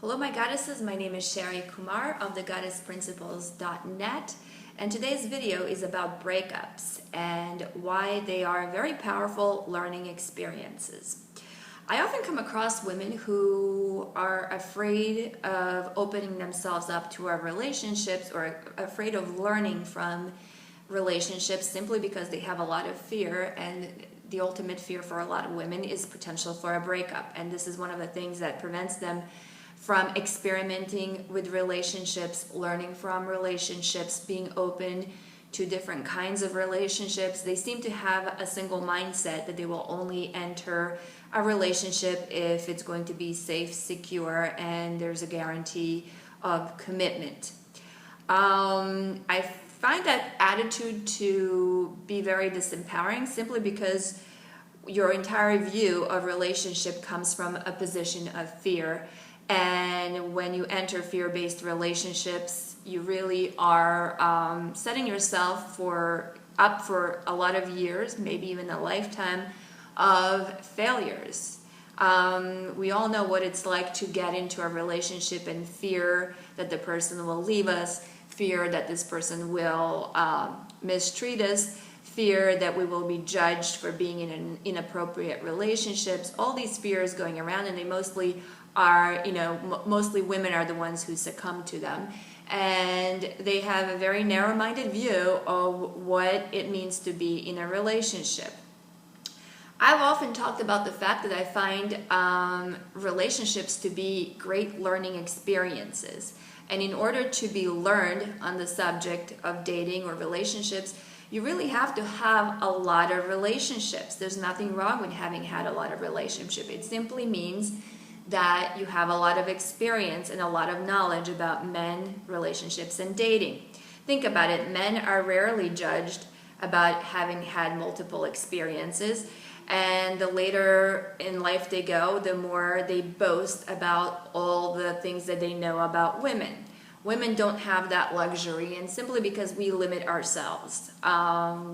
Hello my goddesses, my name is Sherry Kumar of thegoddessprinciples.net, and today's video is about breakups and why they are very powerful learning experiences. I often come across women who are afraid of opening themselves up to our relationships or afraid of learning from relationships simply because they have a lot of fear, and the ultimate fear for a lot of women is potential for a breakup, and this is one of the things that prevents them from experimenting with relationships, learning from relationships, being open to different kinds of relationships. They seem to have a single mindset that they will only enter a relationship if it's going to be safe, secure, and there's a guarantee of commitment. I find that attitude to be very disempowering simply because your entire view of relationship comes from a position of fear. And when you enter fear-based relationships, you really are setting yourself up for a lot of years, maybe even a lifetime of failures. We all know what it's like to get into a relationship and fear that the person will leave us, fear that this person will mistreat us, fear that we will be judged for being in inappropriate relationships. All these fears going around, and they mostly are, mostly women are the ones who succumb to them, and they have a very narrow-minded view of what it means to be in a relationship. I've often talked about the fact that I find relationships to be great learning experiences, and in order to be learned on the subject of dating or relationships, you really have to have a lot of relationships. There's nothing wrong with having had a lot of relationships. It simply means that you have a lot of experience and a lot of knowledge about men, relationships, and dating. Think about it. Men are rarely judged about having had multiple experiences, and the later in life they go, the more they boast about all the things that they know about women. Women don't have that luxury, and simply because we limit ourselves,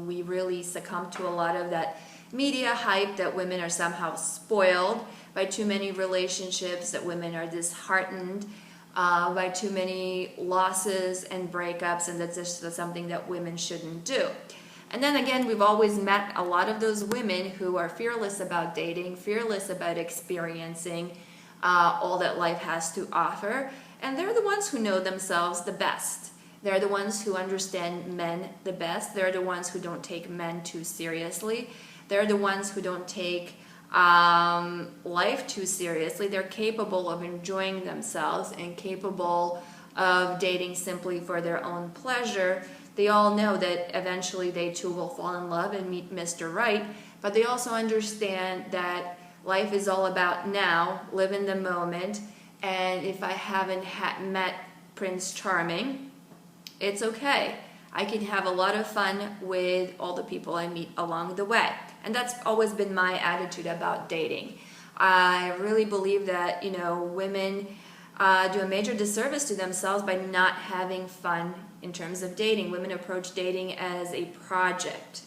we really succumb to a lot of that media hype that women are somehow spoiled by too many relationships, that women are disheartened by too many losses and breakups, and that's just something that women shouldn't do. And then again, we've always met a lot of those women who are fearless about dating, fearless about experiencing all that life has to offer, and they're the ones who know themselves the best. They're the ones who understand men the best. They're the ones who don't take men too seriously. They're the ones who don't take life too seriously. They're capable of enjoying themselves and capable of dating simply for their own pleasure. They all know that eventually they too will fall in love and meet Mr. Right, but they also understand that life is all about now, live in the moment, and if I haven't met Prince Charming, it's okay. I can have a lot of fun with all the people I meet along the way. And that's always been my attitude about dating. I really believe that, women do a major disservice to themselves by not having fun in terms of dating. Women approach dating as a project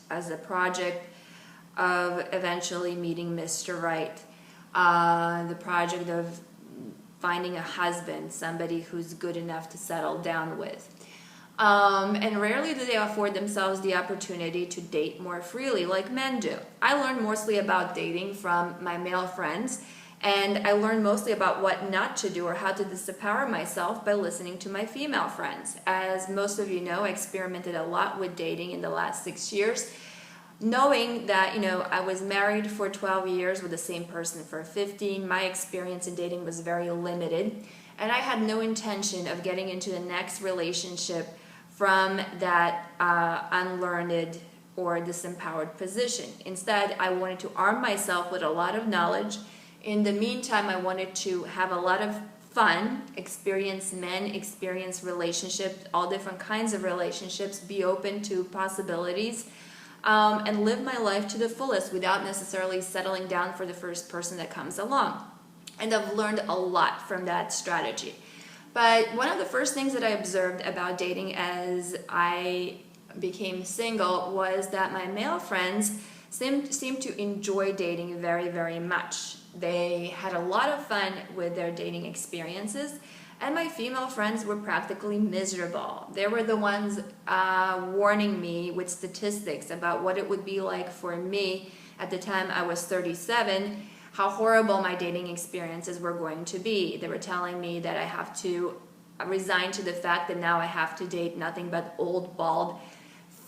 of eventually meeting Mr. Right, the project of finding a husband, somebody who's good enough to settle down with. And rarely do they afford themselves the opportunity to date more freely like men do. I learned mostly about dating from my male friends, and I learned mostly about what not to do or how to disempower myself by listening to my female friends. As most of you know, I experimented a lot with dating in the last 6 years, knowing that, I was married for 12 years with the same person for 15. My experience in dating was very limited, and I had no intention of getting into the next relationship from that unlearned or disempowered position. Instead, I wanted to arm myself with a lot of knowledge. In the meantime, I wanted to have a lot of fun, experience men, experience relationships, all different kinds of relationships, be open to possibilities, and live my life to the fullest without necessarily settling down for the first person that comes along. And I've learned a lot from that strategy. But one of the first things that I observed about dating as I became single was that my male friends seemed to enjoy dating very, very much. They had a lot of fun with their dating experiences, and my female friends were practically miserable. They were the ones warning me with statistics about what it would be like for me at the time I was 37, how horrible my dating experiences were going to be. They were telling me that I have to resign to the fact that now I have to date nothing but old, bald,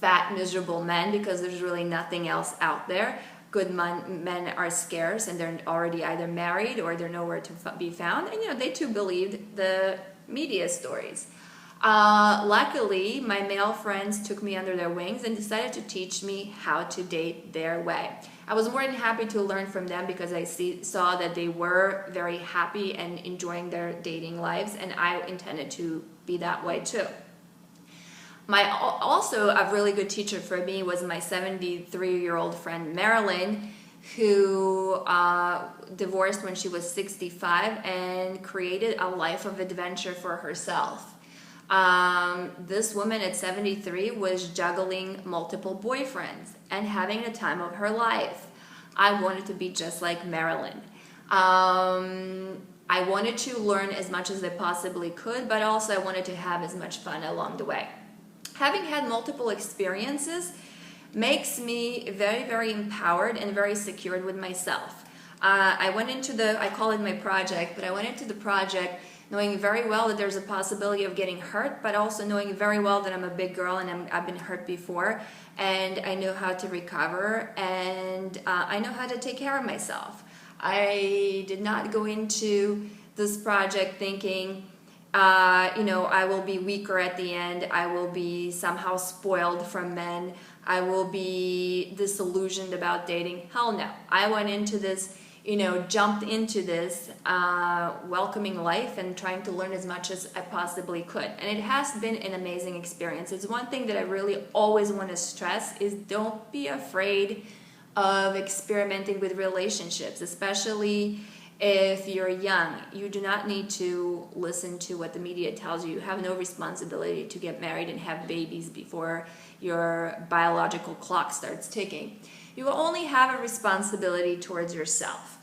fat, miserable men because there's really nothing else out there. Good men are scarce, and they're already either married or they're nowhere to be found. And they too believed the media stories. Luckily, my male friends took me under their wings and decided to teach me how to date their way. I was more than happy to learn from them because I saw that they were very happy and enjoying their dating lives, and I intended to be that way too. Also a really good teacher for me was my 73-year-old friend Marilyn, who divorced when she was 65 and created a life of adventure for herself. This woman at 73 was juggling multiple boyfriends and having the time of her life. I wanted to be just like Marilyn. I wanted to learn as much as I possibly could, but also I wanted to have as much fun along the way. Having had multiple experiences makes me very, very empowered and very secured with myself. I call it my project, but I went into the project knowing very well that there's a possibility of getting hurt, but also knowing very well that I'm a big girl and I've been hurt before, and I know how to recover, and I know how to take care of myself. I did not go into this project thinking, I will be weaker at the end, I will be somehow spoiled from men, I will be disillusioned about dating. Hell no. I went into this, jumped into this welcoming life and trying to learn as much as I possibly could. And it has been an amazing experience. It's one thing that I really always want to stress is don't be afraid of experimenting with relationships, especially if you're young. You do not need to listen to what the media tells you. You have no responsibility to get married and have babies before your biological clock starts ticking. You will only have a responsibility towards yourself.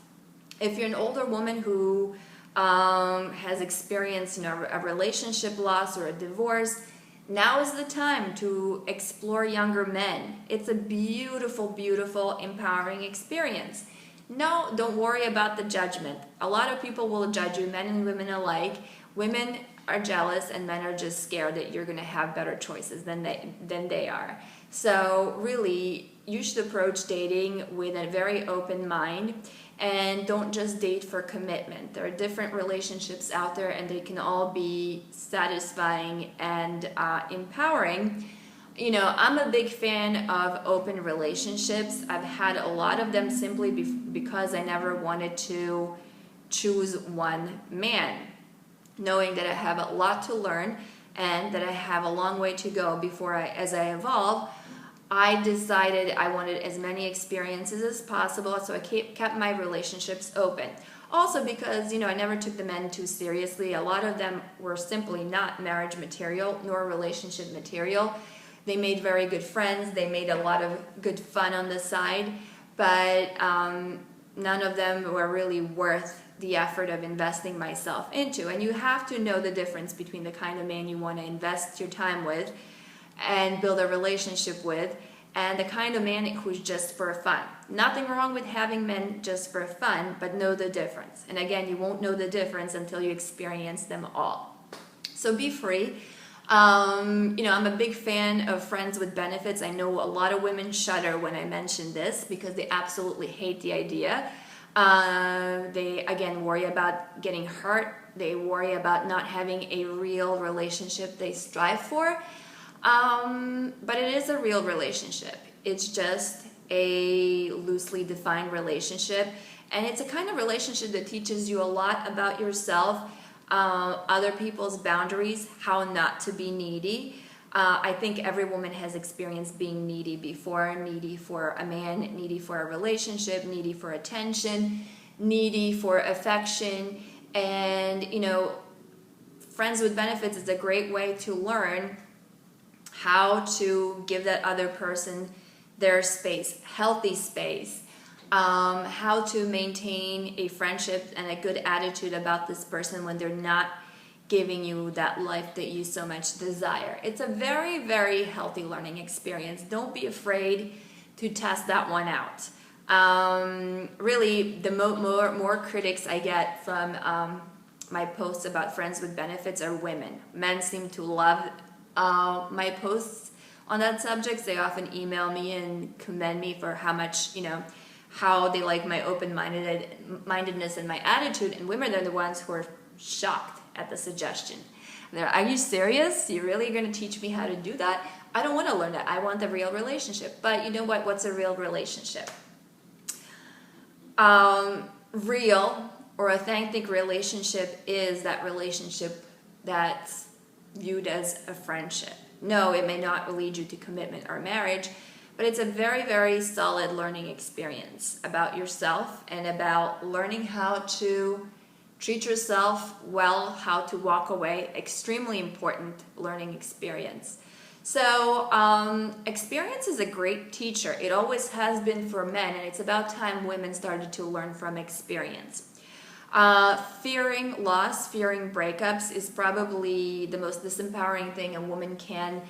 If you're an older woman who has experienced a relationship loss or a divorce, now is the time to explore younger men. It's a beautiful, beautiful, empowering experience. No, don't worry about the judgment. A lot of people will judge you, men and women alike. Women are jealous and men are just scared that you're going to have better choices than they are. So really, you should approach dating with a very open mind and don't just date for commitment. There are different relationships out there and they can all be satisfying and empowering. I'm a big fan of open relationships. I've had a lot of them simply because I never wanted to choose one man, knowing that I have a lot to learn and that I have a long way to go as I evolve. I decided I wanted as many experiences as possible, so I kept my relationships open. Also because, I never took the men too seriously. A lot of them were simply not marriage material nor relationship material. They made very good friends. They made a lot of good fun on the side, but none of them were really worth the effort of investing myself into. And you have to know the difference between the kind of man you want to invest your time with and build a relationship with, and the kind of man who's just for fun. Nothing wrong with having men just for fun, but know the difference. And again, you won't know the difference until you experience them all. So be free. I'm a big fan of friends with benefits. I know a lot of women shudder when I mention this because they absolutely hate the idea. They, again, worry about getting hurt. They worry about not having a real relationship they strive for. But it is a real relationship. It's just a loosely defined relationship. And it's a kind of relationship that teaches you a lot about yourself, other people's boundaries, how not to be needy. I think every woman has experienced being needy before, needy for a man, needy for a relationship, needy for attention, needy for affection. And, friends with benefits is a great way to learn how to give that other person their space, healthy space, how to maintain a friendship and a good attitude about this person when they're not giving you that life that you so much desire. It's a very, very healthy learning experience. Don't be afraid to test that one out. Really, the more critics I get from my posts about friends with benefits are women. Men seem to love my posts on that subject. They often email me and commend me for how much, how they like my open-mindedness and my attitude, and women are the ones who are shocked at the suggestion. Are you serious? You're really going to teach me how to do that? I don't want to learn that. I want the real relationship. But you know what? What's a real relationship? Real or authentic relationship is that relationship that's viewed as a friendship. No, it may not lead you to commitment or marriage, but it's a very, very solid learning experience about yourself and about learning how to treat yourself well, how to walk away. Extremely important learning experience. So experience is a great teacher. It always has been for men, and it's about time women started to learn from experience. Fearing loss, fearing breakups is probably the most disempowering thing a woman can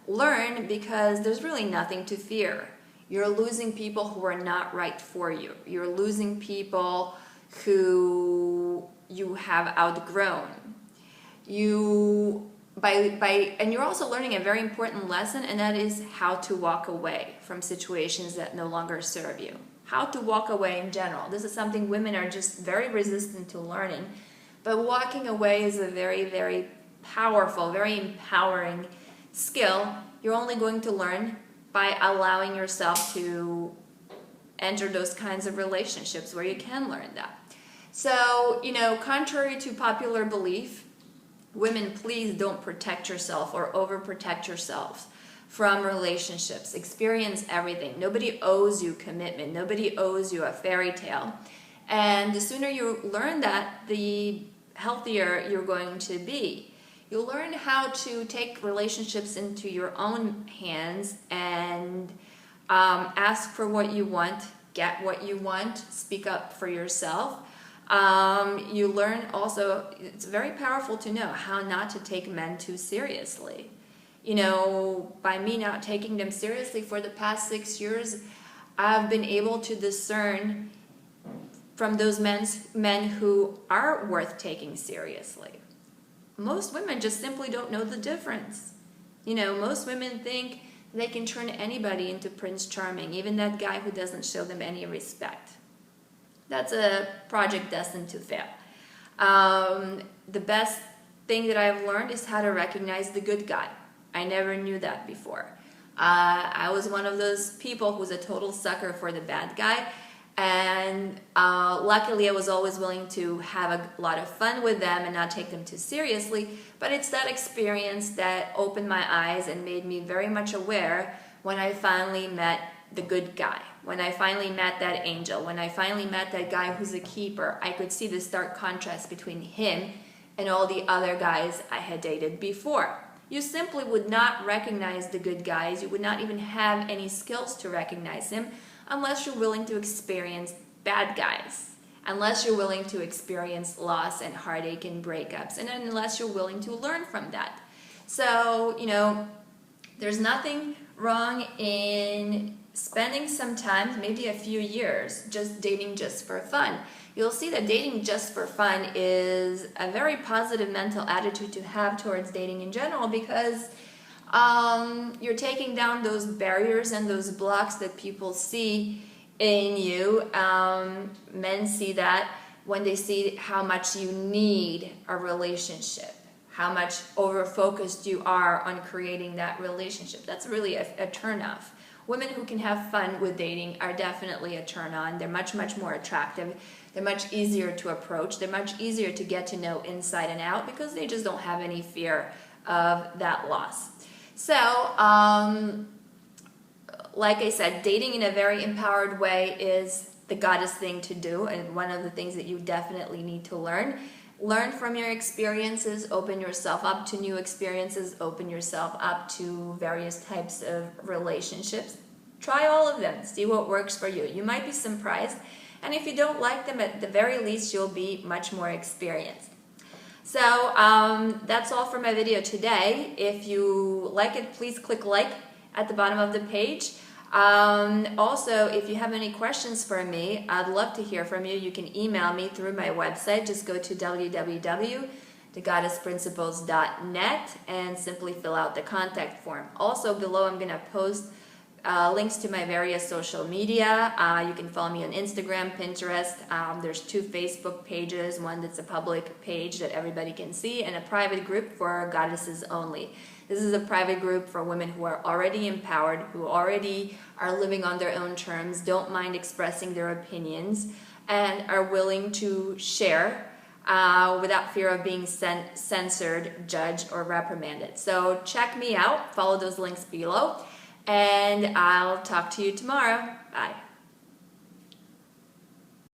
learn, because there's really nothing to fear. You're losing people who are not right for you. You're losing people who you have outgrown. And you're also learning a very important lesson, and that is how to walk away from situations that no longer serve you. How to walk away in general. This is something women are just very resistant to learning, but walking away is a very, very powerful, very empowering skill you're only going to learn by allowing yourself to enter those kinds of relationships where you can learn that. So, contrary to popular belief, women, please don't protect yourself or overprotect yourselves from relationships. Experience everything. Nobody owes you commitment. Nobody owes you a fairy tale. And the sooner you learn that, the healthier you're going to be. You'll learn how to take relationships into your own hands and ask for what you want, get what you want, speak up for yourself. You learn also, it's very powerful to know how not to take men too seriously. By me not taking them seriously for the past 6 years, I've been able to discern from those men who are worth taking seriously. Most women just simply don't know the difference. Most women think they can turn anybody into Prince Charming, even that guy who doesn't show them any respect. That's a project destined to fail. The best thing that I've learned is how to recognize the good guy. I never knew that before. I was one of those people who's a total sucker for the bad guy, and luckily I was always willing to have a lot of fun with them and not take them too seriously, but it's that experience that opened my eyes and made me very much aware when I finally met the good guy. When I finally met that angel, when I finally met that guy who's a keeper, I could see the stark contrast between him and all the other guys I had dated before. You simply would not recognize the good guys. You would not even have any skills to recognize him unless you're willing to experience bad guys, unless you're willing to experience loss and heartache and breakups, and unless you're willing to learn from that. So, there's nothing wrong in spending some time, maybe a few years, just dating just for fun. You'll see that dating just for fun is a very positive mental attitude to have towards dating in general, because you're taking down those barriers and those blocks that people see in you. Men see that when they see how much you need a relationship, how much over-focused you are on creating that relationship. That's really a turn-off. Women who can have fun with dating are definitely a turn-on. They're much, much more attractive. They're much easier to approach. They're much easier to get to know inside and out, because they just don't have any fear of that loss. So, like I said, dating in a very empowered way is the goddess thing to do, and one of the things that you definitely need to learn. Learn from your experiences, open yourself up to new experiences, open yourself up to various types of relationships. Try all of them, see what works for you. You might be surprised, and if you don't like them, at the very least, you'll be much more experienced. So that's all for my video today. If you like it, please click like at the bottom of the page. Also, if you have any questions for me, I'd love to hear from you. You can email me through my website. Just go to www.thegoddessprinciples.net and simply fill out the contact form. Also, below I'm going to post links to my various social media. You can follow me on Instagram, Pinterest. There's 2 Facebook pages, one that's a public page that everybody can see, and a private group for goddesses only. This is a private group for women who are already empowered, who already are living on their own terms, don't mind expressing their opinions, and are willing to share without fear of being censored, judged, or reprimanded. So check me out, follow those links below, and I'll talk to you tomorrow. Bye.